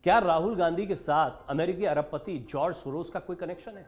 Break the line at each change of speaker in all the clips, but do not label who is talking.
क्या राहुल गांधी के साथ अमेरिकी अरबपति जॉर्ज सोरोस का कोई कनेक्शन है?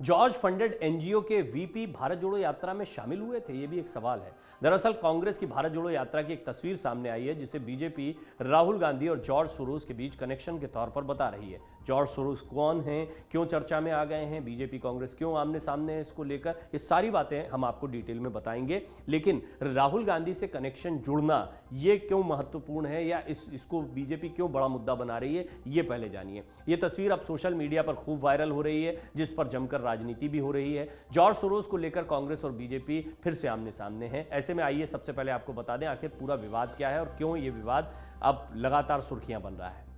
जॉर्ज फंडेड एनजीओ के वीपी भारत जोड़ो यात्रा में शामिल हुए थे, यह भी एक सवाल है। दरअसल कांग्रेस की भारत जोड़ो यात्रा की एक तस्वीर सामने आई है जिसे बीजेपी राहुल गांधी और जॉर्ज सोरोस के बीच कनेक्शन के तौर पर बता रही है। जॉर्ज सोरोस कौन हैं, क्यों चर्चा में आ गए हैं, बीजेपी कांग्रेस क्यों आमने सामने है, इसको लेकर ये सारी बातें हम आपको डिटेल में बताएंगे। लेकिन राहुल गांधी से कनेक्शन जुड़ना ये क्यों महत्वपूर्ण है या इसको बीजेपी क्यों बड़ा मुद्दा बना रही है, ये पहले जानिए। ये तस्वीर अब सोशल मीडिया पर खूब वायरल हो रही है, जिस पर जमकर राजनीति भी हो रही है। जॉर्ज सोरोस को लेकर कांग्रेस और बीजेपी फिर से आमने सामने हैं। ऐसे में आइए सबसे पहले आपको बता दें आखिर पूरा विवाद क्या है और क्यों यह विवाद अब लगातार सुर्खियां बन रहा है।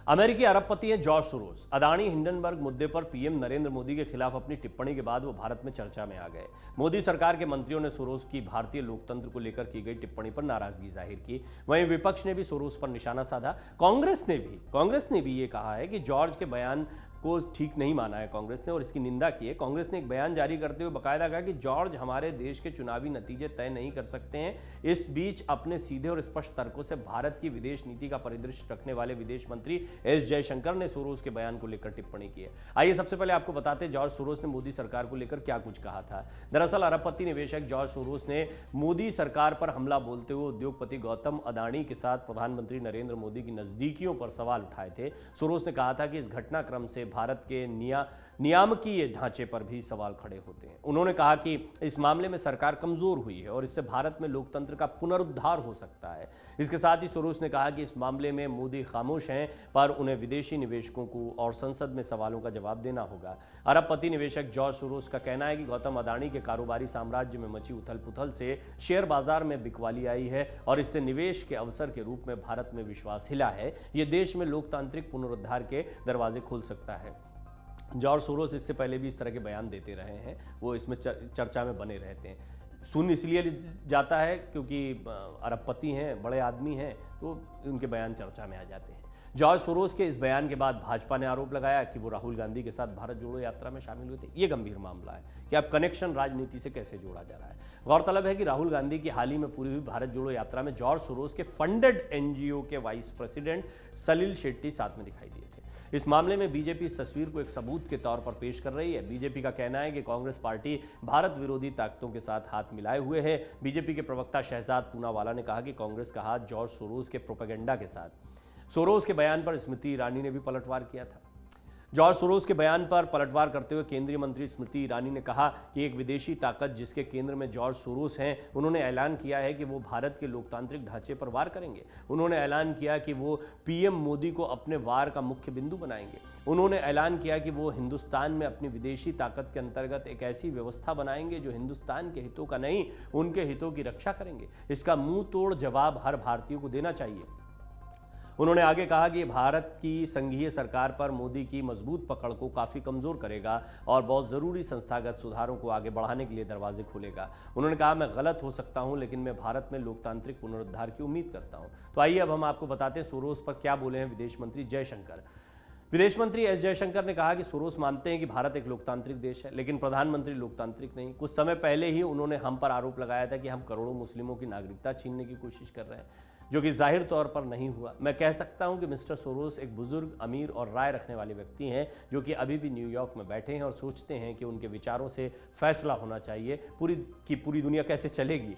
अमेरिकी अरबपति हैं जॉर्ज सोरोस। अदानी हिंडनबर्ग मुद्दे पर पीएम नरेंद्र मोदी के खिलाफ अपनी टिप्पणी के बाद वो भारत में चर्चा में आ गए। मोदी सरकार के मंत्रियों ने सोरोस की भारतीय लोकतंत्र को लेकर की गई टिप्पणी पर नाराजगी जाहिर की। वहीं विपक्ष ने भी सोरोस पर निशाना साधा। कांग्रेस ने भी ये कहा है कि जॉर्ज के बयान को ठीक नहीं माना है कांग्रेस ने और इसकी निंदा की है। कांग्रेस ने एक बयान जारी करते हुए बकायदा कहा कि जॉर्ज हमारे देश के चुनावी नतीजे तय नहीं कर सकते हैं। इस बीच अपने सीधे और स्पष्ट तर्कों से भारत की विदेश नीति का परिदृश्य रखने वाले विदेश मंत्री एस जयशंकर ने सोरोस के बयान को लेकर टिप्पणी की है। आइए सबसे पहले आपको बताते हैं जॉर्ज सोरोस ने मोदी सरकार को लेकर क्या कुछ कहा था। दरअसल अरबपति निवेशक जॉर्ज सोरोस ने मोदी सरकार पर हमला बोलते हुए उद्योगपति गौतम अदानी के साथ प्रधानमंत्री नरेंद्र मोदी की नजदीकियों पर सवाल उठाए थे। सोरोस ने कहा था कि इस घटनाक्रम से भारत के नियामकीय ढांचे पर भी सवाल खड़े होते हैं। उन्होंने कहा कि इस मामले में सरकार कमजोर हुई है और इससे भारत में लोकतंत्र का पुनरुद्धार हो सकता है। इसके साथ ही सोरोस ने कहा कि इस मामले में मोदी खामोश हैं, पर उन्हें विदेशी निवेशकों को और संसद में सवालों का जवाब देना होगा। अरबपति निवेशक जॉर्ज सोरोस का कहना है कि गौतम अदानी के कारोबारी साम्राज्य में मची उथल पुथल से शेयर बाजार में बिकवाली आई है और इससे निवेश के अवसर के रूप में भारत में विश्वास हिला है। यह देश में लोकतांत्रिक पुनरुद्धार के दरवाजे खोल सकता है। जॉर्ज सोरोस इससे पहले भी इस तरह के बयान देते रहे हैं, वो इसमें चर्चा में बने रहते हैं। सुन इसलिए जाता है क्योंकि अरबपति हैं, बड़े आदमी हैं, तो उनके बयान चर्चा में आ जाते हैं। जॉर्ज सोरोस के इस बयान के बाद भाजपा ने आरोप लगाया कि वो राहुल गांधी के साथ भारत जोड़ो यात्रा में शामिल हुए थे। ये गंभीर मामला है कि अब कनेक्शन राजनीति से कैसे जोड़ा जा रहा है। गौरतलब है कि राहुल गांधी की हाल ही में पूरी हुई भारत जोड़ो यात्रा में जॉर्ज सोरोस के फंडेड एनजीओ के वाइस प्रेसिडेंट सलिल शेट्टी साथ में दिखाई दिए थे। इस मामले में बीजेपी इस तस्वीर को एक सबूत के तौर पर पेश कर रही है। बीजेपी का कहना है कि कांग्रेस पार्टी भारत विरोधी ताकतों के साथ हाथ मिलाए हुए है। बीजेपी के प्रवक्ता शहजाद पूनावाला ने कहा कि कांग्रेस का हाथ जॉर्ज सोरोस के प्रोपेगेंडा के साथ। सोरोस के बयान पर स्मृति ईरानी ने भी पलटवार किया था। जॉर्ज सोरोस के बयान पर पलटवार करते हुए केंद्रीय मंत्री स्मृति ईरानी ने कहा कि एक विदेशी ताकत जिसके केंद्र में जॉर्ज सोरोस हैं, उन्होंने ऐलान किया है कि वो भारत के लोकतांत्रिक ढांचे पर वार करेंगे। उन्होंने ऐलान किया कि वो पीएम मोदी को अपने वार का मुख्य बिंदु बनाएंगे। उन्होंने ऐलान किया कि वो हिंदुस्तान में अपनी विदेशी ताकत के अंतर्गत एक ऐसी व्यवस्था बनाएंगे जो हिंदुस्तान के हितों का नहीं, उनके हितों की रक्षा करेंगे। इसका मुंह तोड़ जवाब हर भारतीय को देना चाहिए। उन्होंने आगे कहा कि भारत की संघीय सरकार पर मोदी की मजबूत पकड़ को काफ़ी कमज़ोर करेगा और बहुत ज़रूरी संस्थागत सुधारों को आगे बढ़ाने के लिए दरवाजे खोलेगा। उन्होंने कहा मैं गलत हो सकता हूं, लेकिन मैं भारत में लोकतांत्रिक पुनरुद्धार की उम्मीद करता हूं। तो आइए अब हम आपको बताते हैं सोरोस पर क्या बोले हैं विदेश मंत्री जयशंकर। विदेश मंत्री एस जयशंकर ने कहा कि सोरोस मानते हैं कि भारत एक लोकतांत्रिक देश है, लेकिन प्रधानमंत्री लोकतांत्रिक नहीं। कुछ समय पहले ही उन्होंने हम पर आरोप लगाया था कि हम करोड़ों मुस्लिमों की नागरिकता छीनने की कोशिश कर रहे हैं, जो कि जाहिर तौर पर नहीं हुआ। मैं कह सकता हूं कि मिस्टर सोरोस एक बुजुर्ग, अमीर और राय रखने वाले व्यक्ति हैं, जो कि अभी भी न्यूयॉर्क में बैठे हैं और सोचते हैं कि उनके विचारों से फैसला होना चाहिए पूरी दुनिया कैसे चलेगी।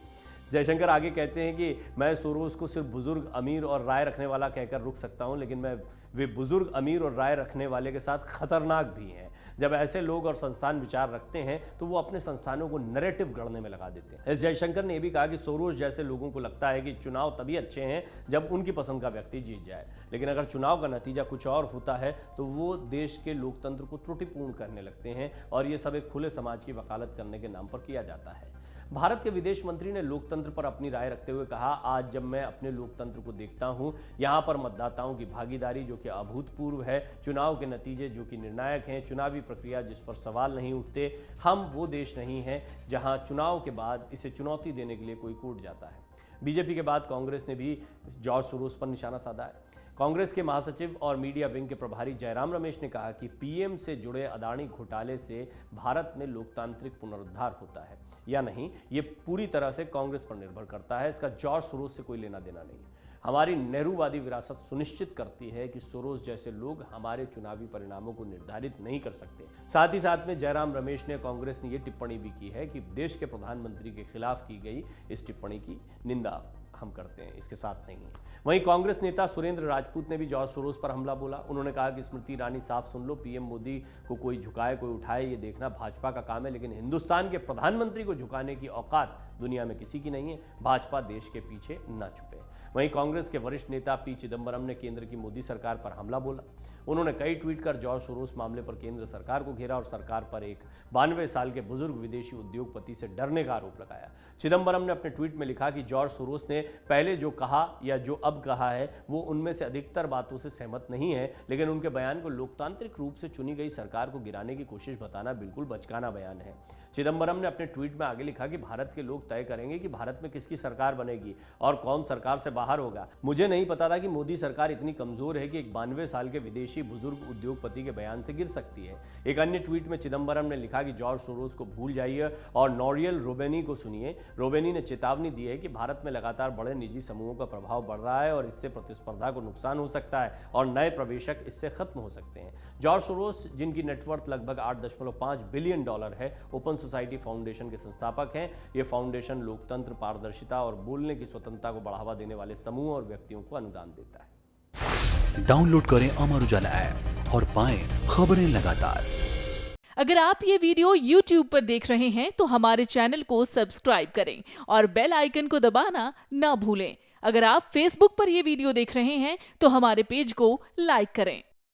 जयशंकर आगे कहते हैं कि मैं सोरोस को सिर्फ बुजुर्ग, अमीर और राय रखने वाला कहकर रुक सकता हूं, लेकिन मैं वे बुजुर्ग, अमीर और राय रखने वाले के साथ खतरनाक भी हैं। जब ऐसे लोग और संस्थान विचार रखते हैं तो वो अपने संस्थानों को नैरेटिव गढ़ने में लगा देते हैं। एस जयशंकर ने यह भी कहा कि सोरोस जैसे लोगों को लगता है कि चुनाव तभी अच्छे हैं जब उनकी पसंद का व्यक्ति जीत जाए, लेकिन अगर चुनाव का नतीजा कुछ और होता है तो वो देश के लोकतंत्र को त्रुटिपूर्ण करने लगते हैं और ये सब एक खुले समाज की वकालत करने के नाम पर किया जाता है। भारत के विदेश मंत्री ने लोकतंत्र पर अपनी राय रखते हुए कहा, आज जब मैं अपने लोकतंत्र को देखता हूं, यहां पर मतदाताओं की भागीदारी जो कि अभूतपूर्व है, चुनाव के नतीजे जो कि निर्णायक हैं, चुनावी प्रक्रिया जिस पर सवाल नहीं उठते, हम वो देश नहीं हैं जहां चुनाव के बाद इसे चुनौती देने के लिए कोई कूद जाता है। बीजेपी के बाद कांग्रेस ने भी जॉर्ज सोरोस पर निशाना साधा है। कांग्रेस के महासचिव और मीडिया विंग के प्रभारी जयराम रमेश ने कहा कि पीएम से जुड़े अदानी घोटाले से भारत में लोकतांत्रिक पुनरुद्धार होता है या नहीं, ये पूरी तरह से कांग्रेस पर निर्भर करता है। इसका जॉर्ज सोरोस से कोई लेना देना नहीं है। हमारी नेहरूवादी विरासत सुनिश्चित करती है कि सोरोस जैसे लोग हमारे चुनावी परिणामों को निर्धारित नहीं कर सकते। साथ ही साथ में जयराम रमेश ने कांग्रेस ने यह टिप्पणी भी की है कि देश के प्रधानमंत्री के खिलाफ की गई इस टिप्पणी की निंदा हम करते हैं, इसके साथ नहीं है। वहीं कांग्रेस नेता सुरेंद्र राजपूत ने भी जॉर्ज सोरोस पर हमला बोला। उन्होंने कहा कि स्मृति ईरानी साफ सुन लो, पीएम मोदी को कोई झुकाए कोई उठाए ये देखना भाजपा का काम है, लेकिन हिंदुस्तान के प्रधानमंत्री को झुकाने की औकात दुनिया में किसी की नहीं है। भाजपा देश के पीछे न छुपे। वहीं कांग्रेस के वरिष्ठ नेता पी चिदम्बरम ने केंद्र की मोदी सरकार पर हमला बोला। उन्होंने कई ट्वीट कर जॉर्ज सोरोस मामले पर केंद्र सरकार को घेरा और सरकार पर एक 92 साल के बुजुर्ग विदेशी उद्योगपति से डरने का आरोप लगाया। चिदम्बरम ने अपने ट्वीट में लिखा कि जॉर्ज सोरोस ने पहले जो कहा या जो अब कहा है वो उनमें से अधिकतर बातों से सहमत नहीं है, लेकिन उनके बयान को लोकतांत्रिक रूप से चुनी गई सरकार को गिराने की कोशिश बताना बिल्कुल बचकाना बयान है। चिदम्बरम ने अपने ट्वीट में आगे लिखा कि भारत के लोग तय करेंगे कि भारत में किसकी सरकार बनेगी और कौन सरकार से बाहर होगा। मुझे नहीं पता था कि मोदी सरकार इतनी कमजोर है कि एक 92 साल के विदेशी बुजुर्ग उद्योगपति के बयान से गिर सकती है। एक अन्य ट्वीट में चिदम्बरम ने लिखा कि जॉर्ज सोरोस को भूल जाइए और नोरियल रोबेनी को सुनिए। रोबेनी ने चेतावनी दी है कि भारत में लगातार बड़े निजी समूहों का प्रभाव बढ़ रहा है और इससे प्रतिस्पर्धा को नुकसान हो सकता है और नए प्रवेशक इससे खत्म हो सकते हैं। जॉर्ज सोरोस, जिनकी नेटवर्थ लगभग $8.5 बिलियन है, ओपन सोसाइटी फाउंडेशन के संस्थापक हैं। ये फाउंडेशन लोकतंत्र, पारदर्शिता और बोलने की स्वतंत्रता को बढ़ावा देने वाले समूह और व्यक्तियों को अनुदान देता है।
डाउनलोड करें अमर उजाला ऐप और पाएं खबरें लगातार।
अगर आप ये वीडियो YouTube पर देख रहे हैं तो हमारे चैनल को सब्सक्राइब करें और बेल आइकन को दबाना ना भूलें। अगर आप Facebook पर ये वीडियो देख रहे हैं तो हमारे पेज को लाइक करें।